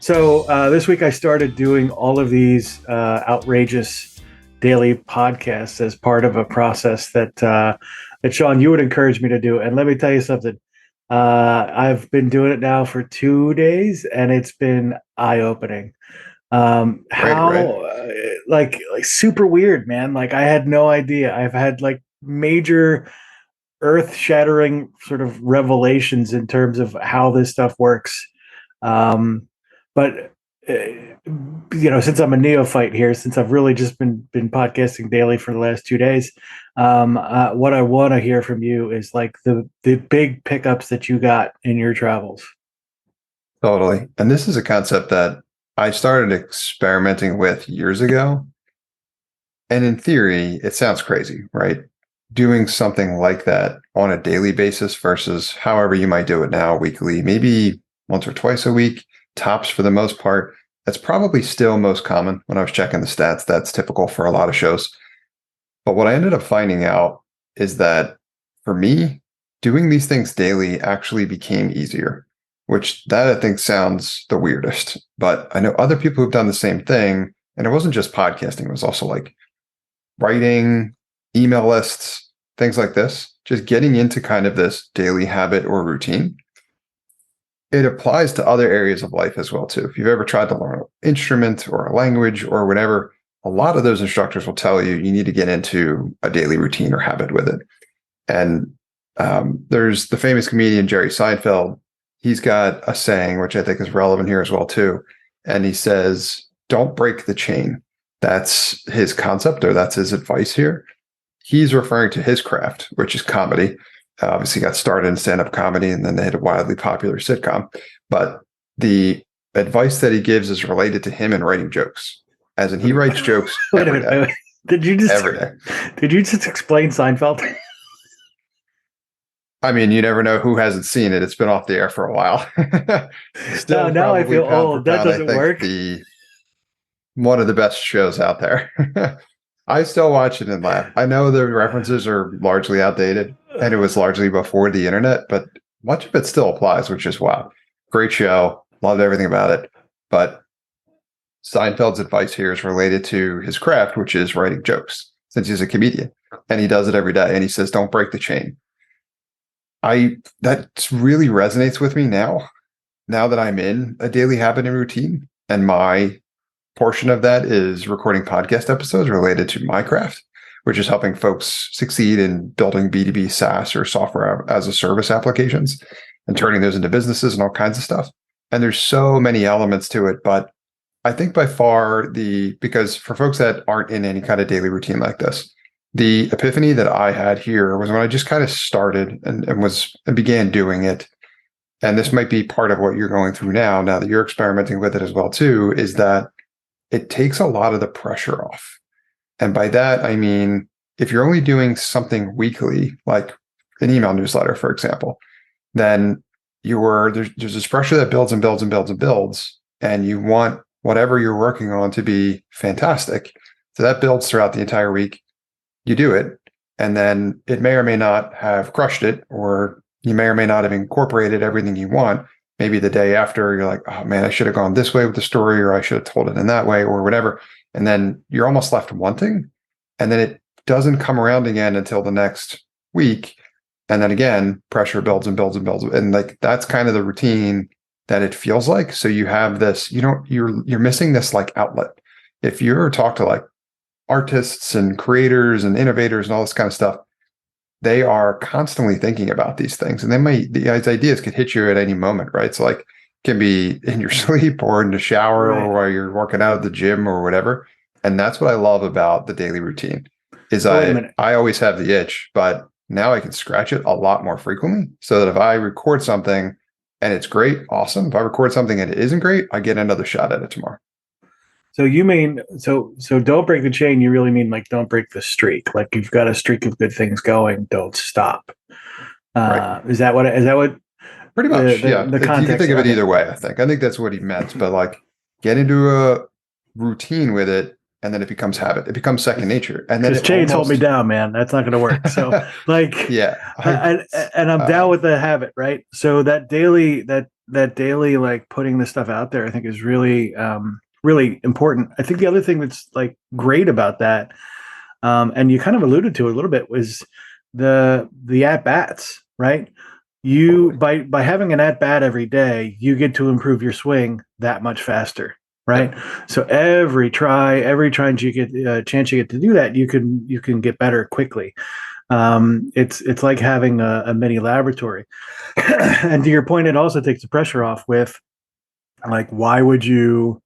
So this week I started doing all of these outrageous daily podcasts as part of a process that Sean, you would encourage me to do. And let me tell you something. I've been doing it now for 2 days, and it's been eye-opening. Like super weird, man. Like I had no idea. I've had like major earth-shattering sort of revelations in terms of how this stuff works. But since I'm a neophyte here, since I've really just been podcasting daily for the last 2 days, what I want to hear from you is like the big pickups that you got in your travels. Totally. And this is a concept that I started experimenting with years ago. And in theory, it sounds crazy, right? Doing something like that on a daily basis versus however you might do it now, weekly, maybe once or twice a week, tops for the most part. That's probably still most common. When I was checking the stats, that's typical for a lot of shows. But what I ended up finding out is that for me, doing these things daily actually became easier, which that I think sounds the weirdest. But I know other people who've done the same thing. And it wasn't just podcasting. It was also like writing, email lists, things like this, just getting into kind of this daily habit or routine. It applies to other areas of life as well, too. If you've ever tried to learn an instrument or a language or whatever, a lot of those instructors will tell you need to get into a daily routine or habit with it. And there's the famous comedian Jerry Seinfeld. He's got a saying, which I think is relevant here as well, too. And he says, don't break the chain. That's his concept, or that's his advice here. He's referring to his craft, which is comedy. Obviously got started in stand-up comedy, and then they had a wildly popular sitcom. But the advice that he gives is related to him and writing jokes. As in, he writes jokes every day. Did you just explain Seinfeld? I mean, you never know who hasn't seen it. It's been off the air for a while. Still, now I feel old. That doesn't work. One of the best shows out there. I still watch it and laugh. I know the references are largely outdated, and it was largely before the internet, but much of it still applies, which is wow. Great show. Loved everything about it. But Seinfeld's advice here is related to his craft, which is writing jokes, since he's a comedian, and he does it every day. And he says, don't break the chain. That really resonates with me now that I'm in a daily habit and routine, and my portion of that is recording podcast episodes related to my craft, which is helping folks succeed in building B2B SaaS or software as a service applications and turning those into businesses and all kinds of stuff. And there's so many elements to it, but I think by far because for folks that aren't in any kind of daily routine like this, the epiphany that I had here was when I just kind of started and began doing it. And this might be part of what you're going through now that you're experimenting with it as well too, is that it takes a lot of the pressure off. And by that, I mean, if you're only doing something weekly, like an email newsletter, for example, then there's this pressure that builds and builds and builds and builds, and you want whatever you're working on to be fantastic. So that builds throughout the entire week. You do it, and then it may or may not have crushed it, or you may or may not have incorporated everything you want. Maybe the day after, you're like, oh man, I should have gone this way with the story, or I should have told it in that way, or whatever. And then you're almost left wanting. And then it doesn't come around again until the next week. And then again, pressure builds and builds and builds. And like, that's kind of the routine that it feels like. So you have this, you're missing this like outlet. If you ever talk to like artists and creators and innovators and all this kind of stuff, they are constantly thinking about these things, and these ideas could hit you at any moment, right? So like, it can be in your sleep or in the shower, right, or while you're working out at the gym or whatever. And that's what I love about the daily routine is I always have the itch, but now I can scratch it a lot more frequently, so that if I record something and it's great, awesome. If I record something and it isn't great, I get another shot at it tomorrow. So you mean, so don't break the chain. You really mean like don't break the streak. Like you've got a streak of good things going. Don't stop. Right. Is that what? Pretty much, yeah. The context, you can think of it either way. I think that's what he meant. But like, get into a routine with it, and then it becomes habit. It becomes second nature. And then chains hold me down, man. That's not going to work. So like, yeah. and I'm down with the habit, right? So that daily that daily, like putting this stuff out there, I think is really, really important. I think the other thing that's like great about that, and you kind of alluded to it a little bit, was the at bats, right? You by having an at bat every day, you get to improve your swing that much faster, right? So every chance you get to do that, you can get better quickly. It's like having a mini laboratory. And to your point, it also takes the pressure off with like, why would you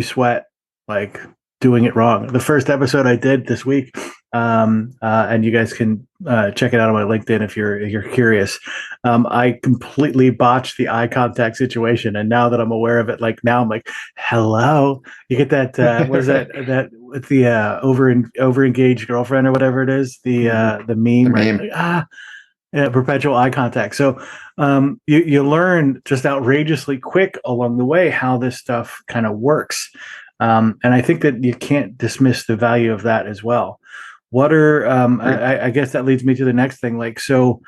sweat like doing it wrong? The first episode I did this week, and you guys can check it out on my LinkedIn if you're curious. I completely botched the eye contact situation, and now that I'm aware of it, like now I'm like, hello. You get that? What is that with the over engaged girlfriend or whatever it is? The meme, right? Like, yeah, perpetual eye contact. So you learn just outrageously quick along the way how this stuff kind of works. And I think that you can't dismiss the value of that as well. What are I guess that leads me to the next thing. Like so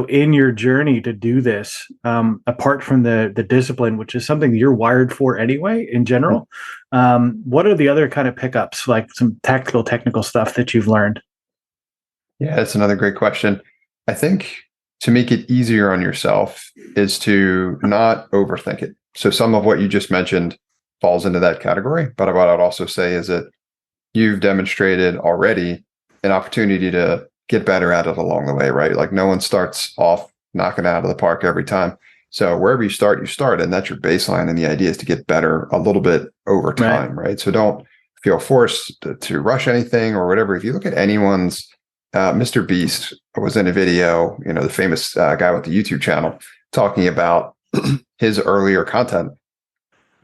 in your journey to do this, apart from the discipline, which is something you're wired for anyway in general, what are the other kind of pickups, like some technical stuff that you've learned? Yeah, that's another great question. I think to make it easier on yourself is to not overthink it. So some of what you just mentioned falls into that category. But what I'd also say is that you've demonstrated already an opportunity to get better at it along the way, right? Like no one starts off knocking it out of the park every time. So wherever you start, and that's your baseline. And the idea is to get better a little bit over time, right? So don't feel forced to rush anything or whatever. If you look at anyone's Mr. Beast was in a video, the famous guy with the YouTube channel, talking about his earlier content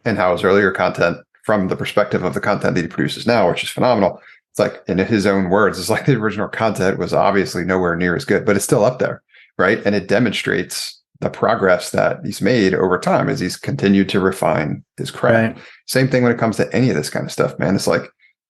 and how his earlier content, from the perspective of the content that he produces now, which is phenomenal. It's like, in his own words, it's like the original content was obviously nowhere near as good, but it's still up there, right? And it demonstrates the progress that he's made over time as he's continued to refine his craft. Right. Same thing when it comes to any of this kind of stuff, man. It's like,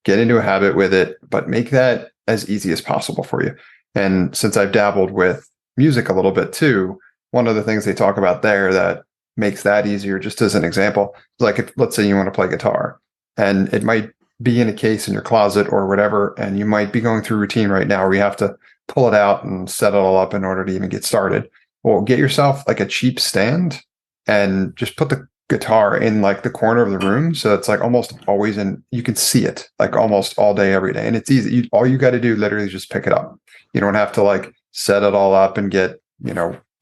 get into a habit with it, but make that as easy as possible for you. And since I've dabbled with music a little bit too, one of the things they talk about there that makes that easier, just as an example, like if, let's say you want to play guitar and it might be in a case in your closet or whatever, and you might be going through routine right now where you have to pull it out and set it all up in order to even get started. Well, get yourself like a cheap stand and just put the guitar in like the corner of the room, so it's like almost always you can see it like almost all day every day, and it's easy. All you got to do literally is just pick it up. You don't have to like set it all up and get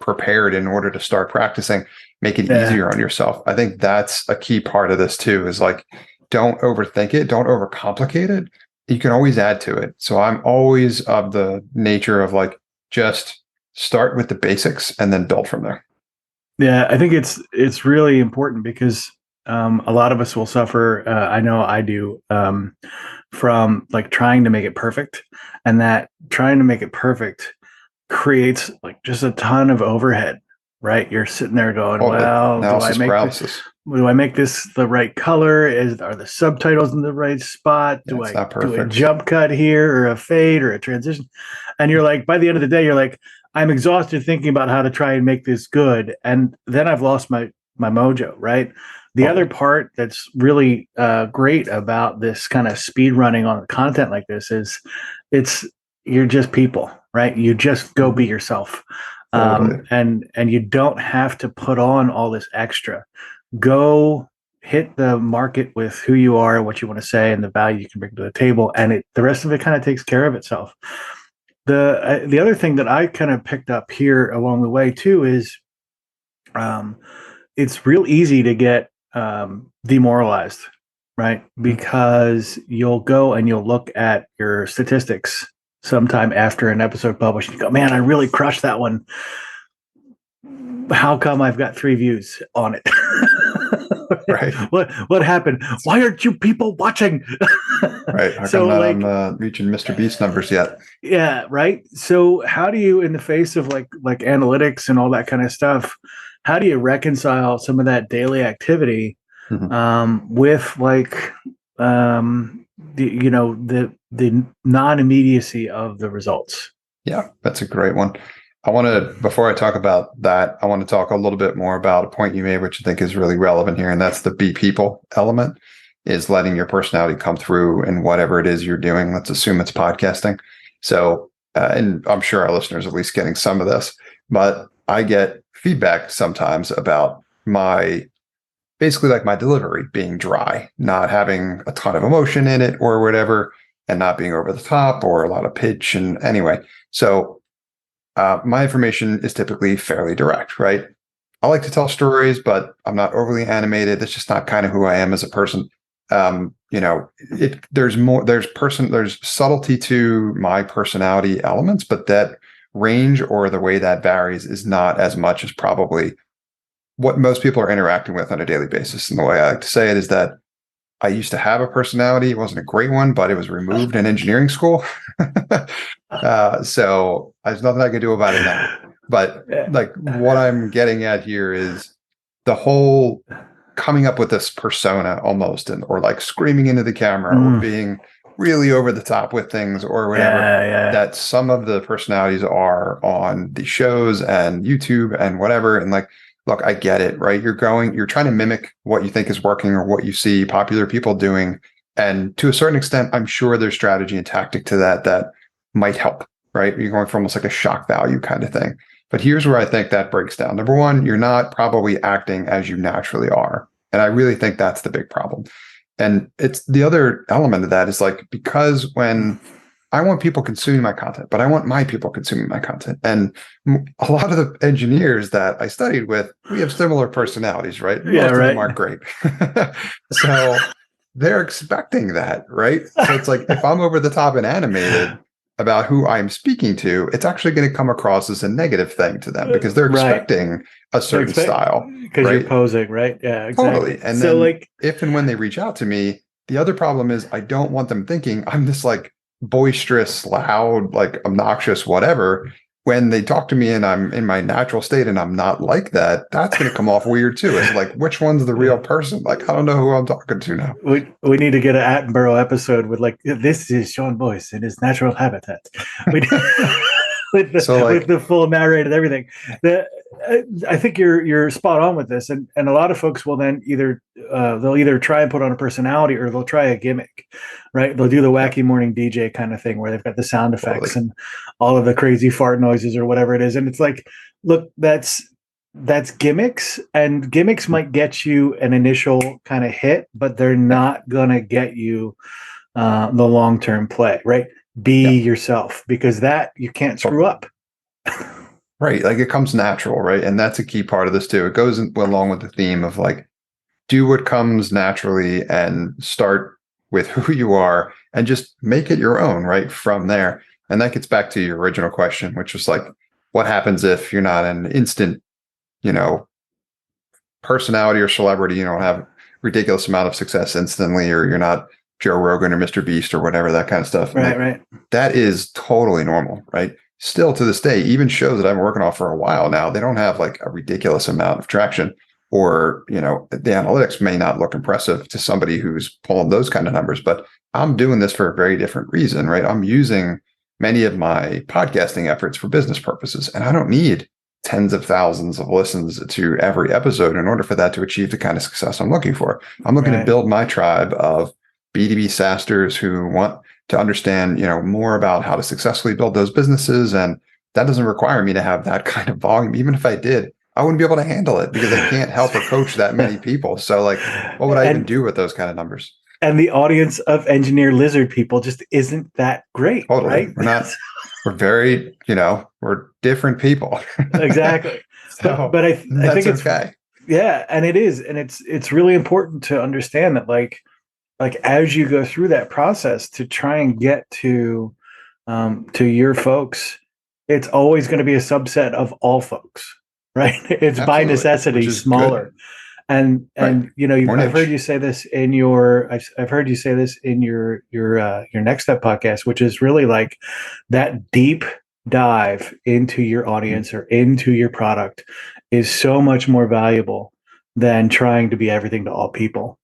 prepared in order to start practicing. Make it easier on yourself. I think that's a key part of this too, is like, don't overthink it, don't overcomplicate it. You can always add to it. So I'm always of the nature of like, just start with the basics and then build from there. Yeah, I think it's really important because a lot of us will suffer. I know I do, from like trying to make it perfect, and that trying to make it perfect creates like just a ton of overhead. Right, you're sitting there going, "Well, do I make this the right color? Are the subtitles in the right spot? Do I do a jump cut here or a fade or a transition?" And you're like, by the end of the day, you're like, I'm exhausted thinking about how to try and make this good. And then I've lost my mojo, right? The other part that's really great about this kind of speed running on content like this is you're just people, right? You just go be yourself. And you don't have to put on all this extra. Go hit the market with who you are and what you want to say and the value you can bring to the table. And the rest of it kind of takes care of itself. The other thing that I kind of picked up here along the way too is it's real easy to get demoralized, right? Because you'll go and you'll look at your statistics sometime after an episode published and you go, man, I really crushed that one. How come I've got 3 views on it? Right. What happened? Why aren't you people watching? Right. How come I'm reaching Mr. Beast numbers yet? Yeah. Right. So how do you, in the face of like analytics and all that kind of stuff, how do you reconcile some of that daily activity with like the non-immediacy of the results? Yeah, that's a great one. I want to, before I talk about that, I want to talk a little bit more about a point you made, which I think is really relevant here. And that's the be people element, is letting your personality come through in whatever it is you're doing. Let's assume it's podcasting. So, and I'm sure our listeners are at least getting some of this, but I get feedback sometimes about basically like my delivery being dry, not having a ton of emotion in it or whatever, and not being over the top or a lot of pitch. And anyway, so my information is typically fairly direct, right? I like to tell stories, but I'm not overly animated. That's just not kind of who I am as a person. There's subtlety to my personality elements, but that range or the way that varies is not as much as probably what most people are interacting with on a daily basis. And the way I like to say it is that I used to have a personality. It wasn't a great one, but it was removed in engineering school. So there's nothing I can do about it now. But like what I'm getting at here is the whole coming up with this persona almost, or like screaming into the camera or being really over the top with things or whatever, that some of the personalities are on the shows and YouTube and whatever. And like, look, I get it, right? You're trying to mimic what you think is working or what you see popular people doing. And to a certain extent, I'm sure there's strategy and tactic to that might help, right? You're going for almost like a shock value kind of thing. But here's where I think that breaks down. Number one, you're not probably acting as you naturally are. And I really think that's the big problem. And it's the other element of that is like, because when I want people consuming my content, but I want my people consuming my content. And a lot of the engineers that I studied with, we have similar personalities, right? Most of them aren't great. So they're expecting that, right? So it's like, if I'm over the top and animated about who I'm speaking to, it's actually going to come across as a negative thing to them because they're expecting a certain style. Because you're posing, right? Yeah, exactly. Totally. And so then like, if and when they reach out to me, the other problem is I don't want them thinking I'm this like boisterous, loud, like obnoxious, whatever. When they talk to me and I'm in my natural state and I'm not like that, that's going to come off weird too. It's like, which one's the real person? Like, I don't know who I'm talking to now. We need to get an Attenborough episode with like, this is Sean Boyce in his natural habitat. With the full narrated and everything. I think you're spot on with this, and a lot of folks will then they'll either try and put on a personality or they'll try a gimmick, right? They'll do the wacky morning DJ kind of thing where they've got the sound effects and all of the crazy fart noises or whatever it is, and it's like, look, that's gimmicks, and gimmicks might get you an initial kind of hit, but they're not gonna get you the long-term play, right? Be yourself, because that you can't screw up. Right. Like it comes natural, right? And that's a key part of this too. It goes along with the theme of like, do what comes naturally and start with who you are and just make it your own, right? From there. And that gets back to your original question, which was like, what happens if you're not an instant, personality or celebrity? You don't have a ridiculous amount of success instantly, or you're not Joe Rogan or Mr. Beast or whatever, that kind of stuff. Right. That is totally normal, right? Still to this day, even shows that I've been working on for a while now, they don't have like a ridiculous amount of traction, or, the analytics may not look impressive to somebody who's pulling those kind of numbers, but I'm doing this for a very different reason, right? I'm using many of my podcasting efforts for business purposes, and I don't need tens of thousands of listens to every episode in order for that to achieve the kind of success I'm looking for. I'm looking to build my tribe of B2B SaaSters who want to understand, more about how to successfully build those businesses. And that doesn't require me to have that kind of volume. Even if I did, I wouldn't be able to handle it because I can't help or coach that many people. So like, what would I even do with those kind of numbers? And the audience of engineer lizard people just isn't that great. Totally. Right? We're very, we're different people. Exactly. So but I think it's okay. Yeah. And it is. And it's really important to understand that like as you go through that process to try and get to your folks, it's always going to be a subset of all folks, right? It's by necessity smaller. Good. And I've heard you say this in your NxtStep podcast, which is really like that deep dive into your audience or into your product is so much more valuable than trying to be everything to all people.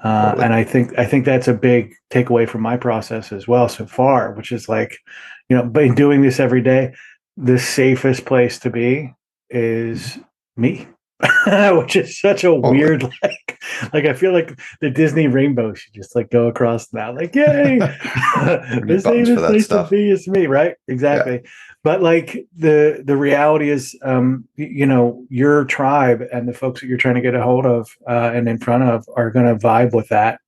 And I think that's a big takeaway from my process as well so far, which is like, by doing this every day, the safest place to be is me. Which is such a weird, like I feel like the Disney rainbow should just like go across now, like, yay. The safest place to be is me, right? Exactly. Yeah. But like the reality is, your tribe and the folks that you're trying to get a hold of and in front of are going to vibe with that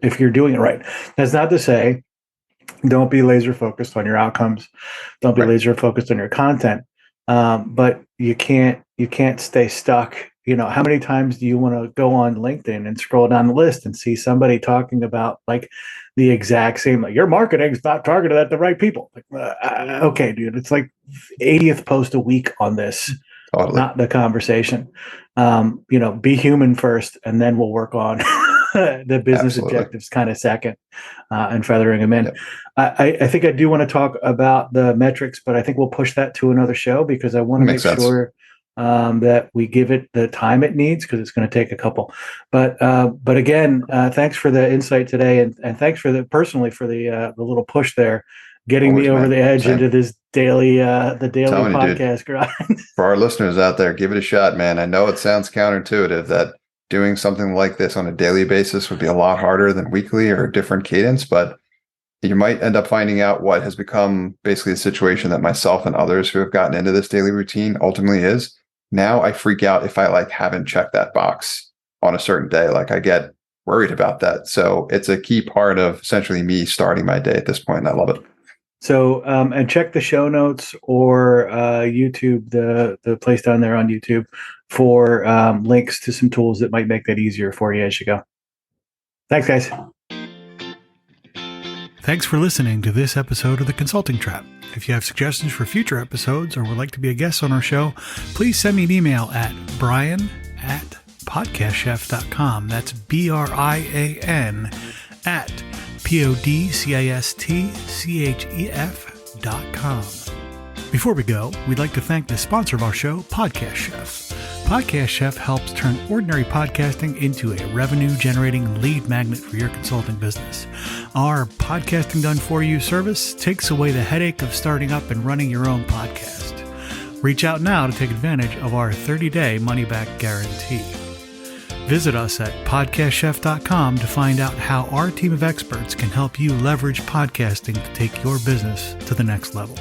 if you're doing it right. That's not to say don't be laser focused on your outcomes, don't be laser focused on your content. But you can't stay stuck. How many times do you want to go on LinkedIn and scroll down the list and see somebody talking about like the exact same, like your marketing's not targeted at the right people? Like, okay, dude, it's like 80th post a week on this, not the conversation. Be human first, and then we'll work on the business objectives kind of second, and feathering them in. Yep. I think I do want to talk about the metrics, but I think we'll push that to another show because I want to make sure that we give it the time it needs, because it's going to take a couple. But again, thanks for the insight today, and thanks for the little push there, getting me over the edge into this daily podcast grind. For our listeners out there, give it a shot, man. I know it sounds counterintuitive that doing something like this on a daily basis would be a lot harder than weekly or a different cadence, but you might end up finding out what has become basically a situation that myself and others who have gotten into this daily routine ultimately is. Now I freak out if I haven't checked that box on a certain day. Like I get worried about that. So it's a key part of essentially me starting my day at this point, and I love it. So, and check the show notes or YouTube, the place down there on YouTube for links to some tools that might make that easier for you as you go. Thanks, guys. Thanks for listening to this episode of The Consulting Trap. If you have suggestions for future episodes or would like to be a guest on our show, please send me an email at brian@podcastchef.com. That's BRIAN at podcastchef.com. Before we go, we'd like to thank the sponsor of our show, Podcast Chef. Podcast Chef helps turn ordinary podcasting into a revenue-generating lead magnet for your consulting business. Our Podcasting Done For You service takes away the headache of starting up and running your own podcast. Reach out now to take advantage of our 30-day money-back guarantee. Visit us at podcastchef.com to find out how our team of experts can help you leverage podcasting to take your business to the next level.